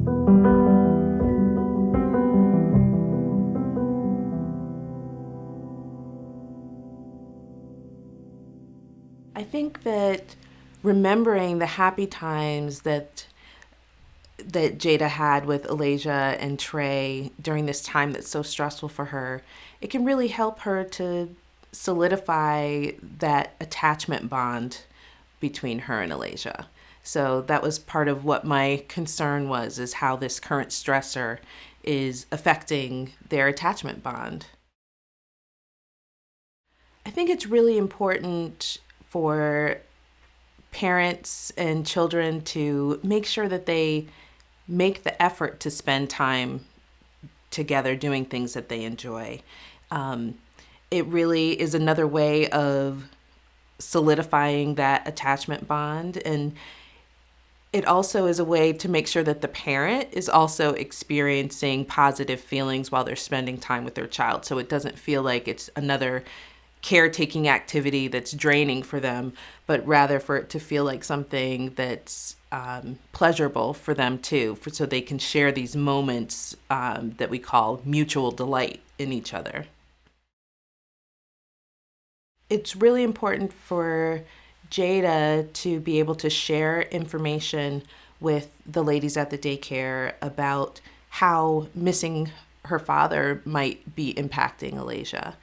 I think that remembering the happy times that Jayda had with Alasia and Trey during this time that's so stressful for her, it can really help her to solidify that attachment bond between her and Alasia. So that was part of what my concern was, is how this current stressor is affecting their attachment bond. I think it's really important for parents and children to make sure that they make the effort to spend time together doing things that they enjoy. Um, it really is another way of solidifying that attachment bond. And it also is a way to make sure that the parent is also experiencing positive feelings while they're spending time with their child. So it doesn't feel like it's another caretaking activity that's draining for them, but rather for it to feel like something that's pleasurable for them too, so they can share these moments that we call mutual delight in each other. It's really important for Jayda to be able to share information with the ladies at the daycare about how missing her father might be impacting Alasia.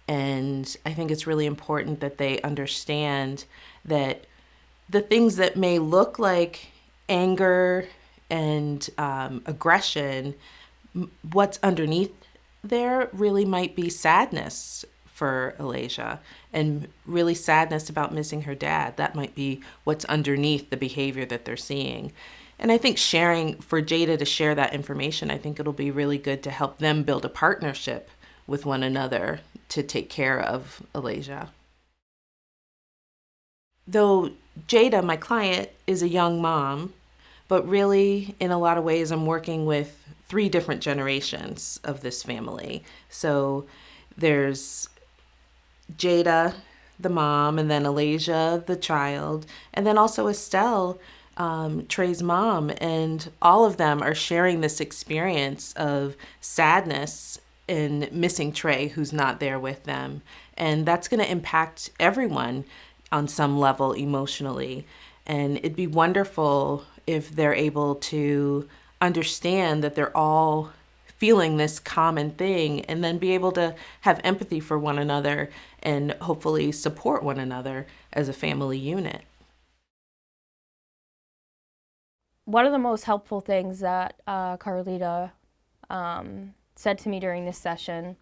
And I think it's really important that they understand that the things that may look like anger and aggression, what's underneath there really might be sadness for Alasia, and really sadness about missing her dad. That might be what's underneath the behavior that they're seeing. And I think for Jayda to share that information, I think it'll be really good to help them build a partnership with one another to take care of Alasia. Though Jayda, my client, is a young mom, but really, in a lot of ways, I'm working with 3 different generations of this family. So there's Jayda, the mom, and then Alasia, the child, and then also Estelle, Trey's mom. And all of them are sharing this experience of sadness in missing Trey, who's not there with them. And that's going to impact everyone on some level emotionally. And it'd be wonderful if they're able to understand that they're all feeling this common thing, and then be able to have empathy for one another and hopefully support one another as a family unit. One of the most helpful things that Carlita said to me during this session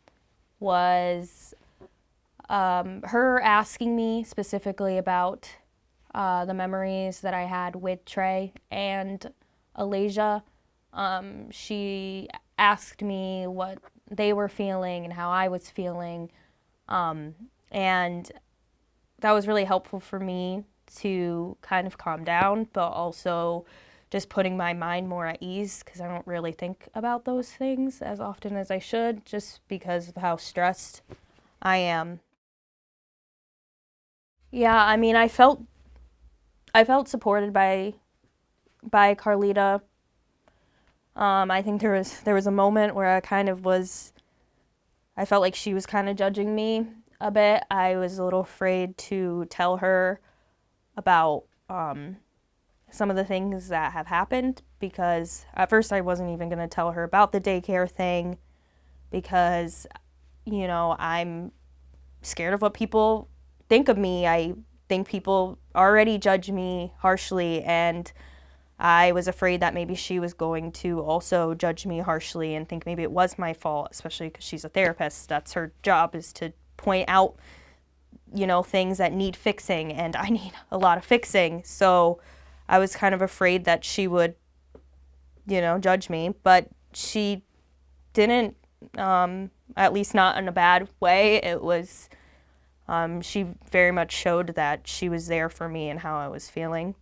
was her asking me specifically about the memories that I had with Trey and Alasia. She asked me what they were feeling and how I was feeling, and that was really helpful for me to kind of calm down, but also just putting my mind more at ease, because I don't really think about those things as often as I should, just because of how stressed I am. Yeah, I mean, I felt supported by Carlita. I think there was a moment where I felt like she was kind of judging me a bit. I was a little afraid to tell her about some of the things that have happened, because at first I wasn't even going to tell her about the daycare thing, because, I'm scared of what people think of me. I think people already judge me harshly, and I was afraid that maybe she was going to also judge me harshly and think maybe it was my fault, especially because she's a therapist. That's her job, is to point out, things that need fixing, and I need a lot of fixing. So I was kind of afraid that she would, judge me, but she didn't, at least not in a bad way. It was, she very much showed that she was there for me and how I was feeling.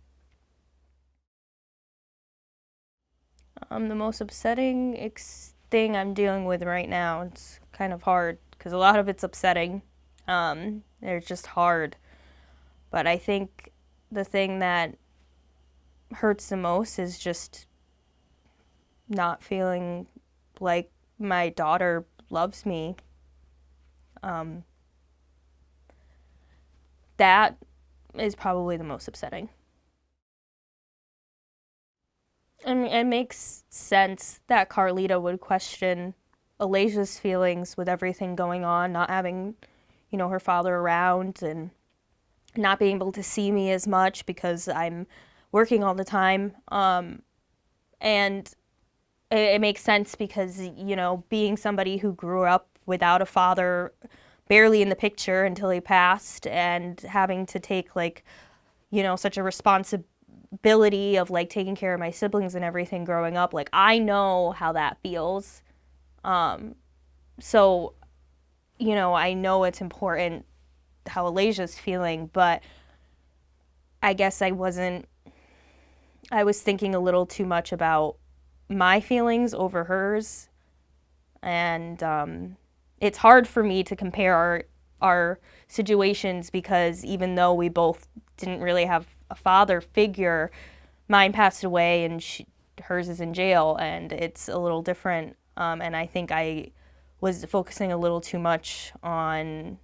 The most upsetting thing I'm dealing with right now, it's kind of hard because a lot of it's upsetting. They're just hard. But I think the thing that hurts the most is just not feeling like my daughter loves me. That is probably the most upsetting. I mean, it makes sense that Carlita would question Alaja's feelings with everything going on, not having, her father around and not being able to see me as much because I'm working all the time. And it makes sense because, being somebody who grew up without a father, barely in the picture until he passed, and having to take, such a responsibility of, taking care of my siblings and everything growing up, I know how that feels. So, I know it's important how Alaja's feeling, but I guess I was thinking a little too much about my feelings over hers, and it's hard for me to compare our situations because even though we both didn't really have a father figure, mine passed away and hers is in jail, and it's a little different. And I think I was focusing a little too much on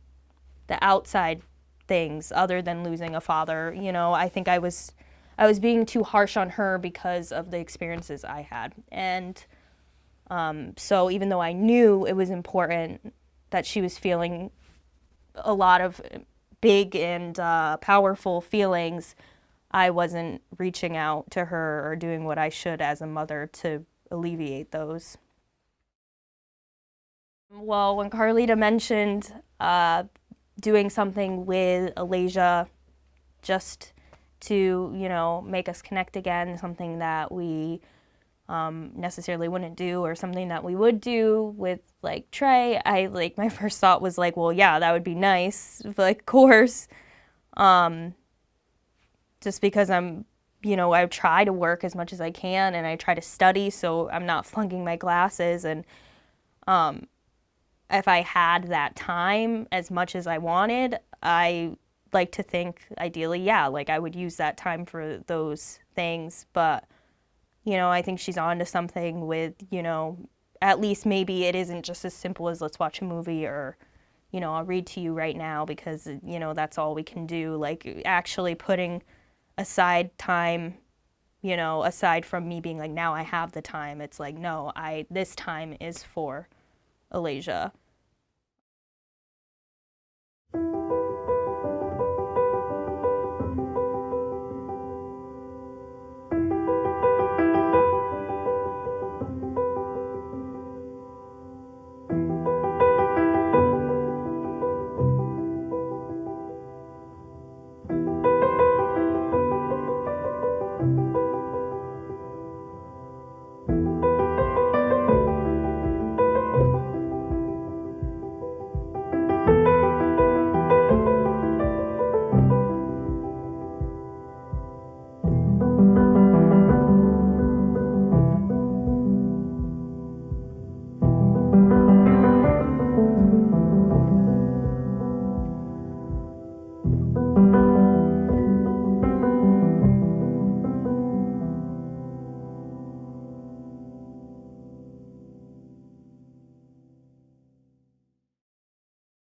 the outside things other than losing a father. I think I was being too harsh on her because of the experiences I had. And so even though I knew it was important that she was feeling a lot of big and powerful feelings, I wasn't reaching out to her or doing what I should as a mother to alleviate those. Well, when Carlita mentioned doing something with Alaja just to, make us connect again, something that we necessarily wouldn't do or something that we would do with Trey, my first thought was well, yeah, that would be nice, of course. Just because I try to work as much as I can and I try to study so I'm not flunking my classes, and if I had that time as much as I wanted, I like to think ideally, yeah, I would use that time for those things. But, I think she's on to something with, at least maybe it isn't just as simple as let's watch a movie or, I'll read to you right now because, that's all we can do. Actually putting aside time, aside from me being now I have the time, it's no, this time is for Alaja.